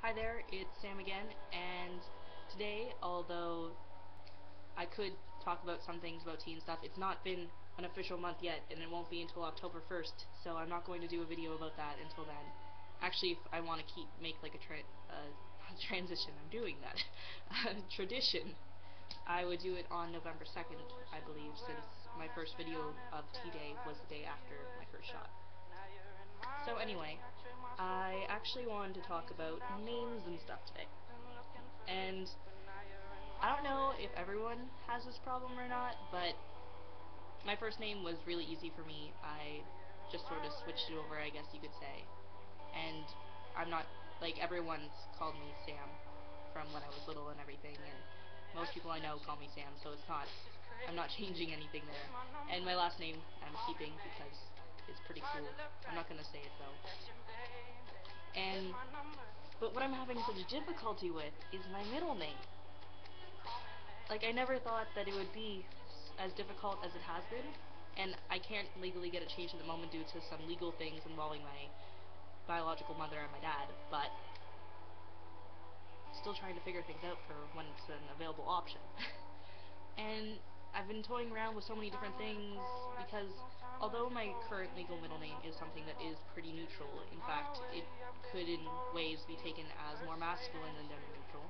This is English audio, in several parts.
Hi there, it's Sam again, and today, although I could talk about some things about tea and stuff, it's not been an official month yet, and it won't be until October 1st, so I'm not going to do a video about that until then. Actually, if I want to make like a transition, I'm doing that, a tradition, I would do it on November 2nd, I believe, since my first video of Tea Day was the day after my first shot. So anyway, I actually wanted to talk about names and stuff today. And I don't know if everyone has this problem or not, but my first name was really easy for me. I just sort of switched it over, I guess you could say. And I'm not, like, everyone's called me Sam from when I was little and everything, and most people I know call me Sam, so I'm not changing anything there. And my last name I'm keeping because it's pretty cool. I'm not gonna say it though. But what I'm having such difficulty with is my middle name. Like, I never thought that it would be as difficult as it has been, and I can't legally get it changed at the moment due to some legal things involving my biological mother and my dad, but still trying to figure things out for when it's an available option. And I've been toying around with so many different things because although my current legal middle name is something that is pretty neutral, in fact, it could in ways be taken as more masculine than gender neutral.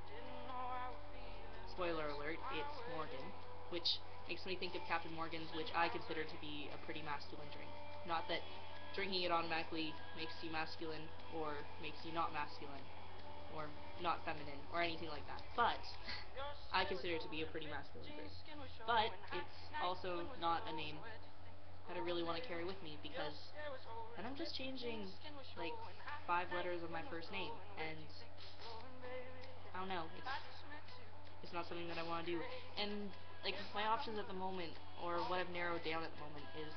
Spoiler alert, it's Morgan, which makes me think of Captain Morgan's, which I consider to be a pretty masculine drink. Not that drinking it automatically makes you masculine or makes you not masculine or not feminine or anything like that, but I consider it to be a pretty masculine drink. But it's also not a name that I really want to carry with me because then I'm just changing like 5 letters of my first name, and I don't know, it's not something that I want to do. And like, my options at the moment, or what I've narrowed down at the moment, is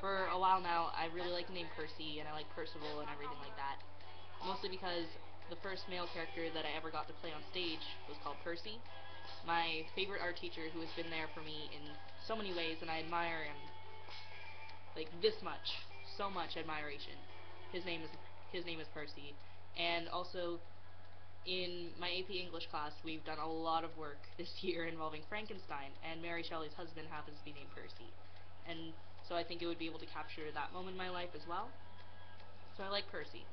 for a while now I really like the name Percy, and I like Percival and everything like that, mostly because the first male character that I ever got to play on stage was called Percy. My favorite art teacher, who has been there for me in so many ways, and I admire him like this much, so much admiration. His name is Percy. And also in my AP English class, we've done a lot of work this year involving Frankenstein, and Mary Shelley's husband happens to be named Percy. And so I think it would be able to capture that moment in my life as well. So I like Percy.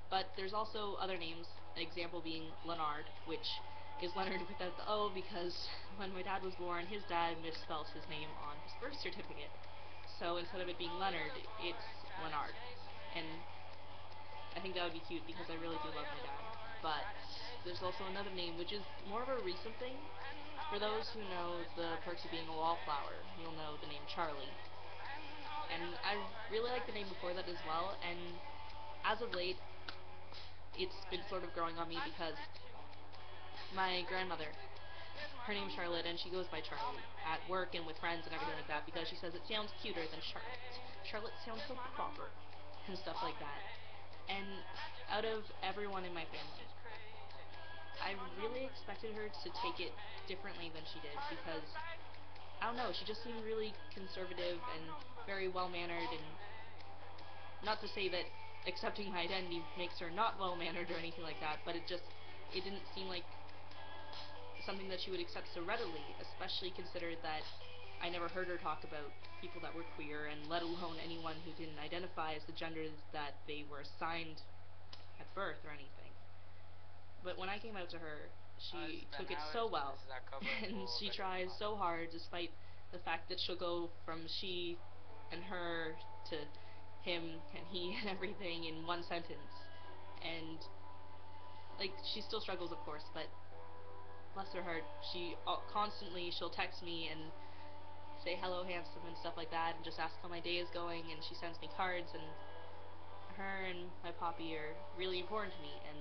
But there's also other names, an example being Leonard, which is Leonard without the O, because when my dad was born, his dad misspelled his name on his birth certificate. So instead of it being Leonard, it's Leonard. And I think that would be cute because I really do love my dad. But there's also another name, which is more of a recent thing. For those who know the perks of being a wallflower, you'll know the name Charlie. And I really like the name before that as well, and as of late, it's been sort of growing on me because my grandmother, her name's Charlotte, and she goes by Charlie at work and with friends and everything like that because she says it sounds cuter than Charlotte. Charlotte sounds so proper and stuff like that. And out of everyone in my family, I really expected her to take it differently than she did because, I don't know, she just seemed really conservative and very well-mannered, and not to say that accepting my identity makes her not well-mannered or anything like that, but it didn't seem like something that she would accept so readily, especially considered that I never heard her talk about people that were queer, and let alone anyone who didn't identify as the genders that they were assigned at birth or anything. But when I came out to her, she took it so well, and she tries so hard despite the fact that she'll go from she and her to him and he and everything in one sentence. And like, she still struggles, of course, but bless her heart, she'll text me and say hello handsome and stuff like that, and just ask how my day is going, and she sends me cards, and her and my poppy are really important to me, and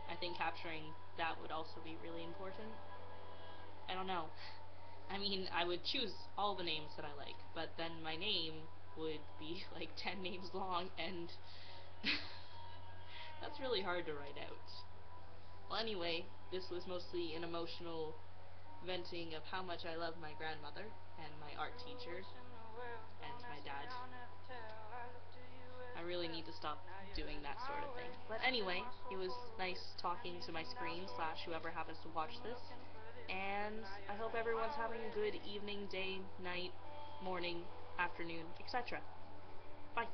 I think capturing that would also be really important. I don't know. I mean, I would choose all the names that I like, but then my name would be like 10 names long, and that's really hard to write out. Well, anyway, this was mostly an emotional venting of how much I love my grandmother and my art teacher and my dad. I really need to stop doing that sort of thing. But anyway, it was nice talking to my screen / whoever happens to watch this, and I hope everyone's having a good evening, day, night, morning, afternoon, etc. Bye.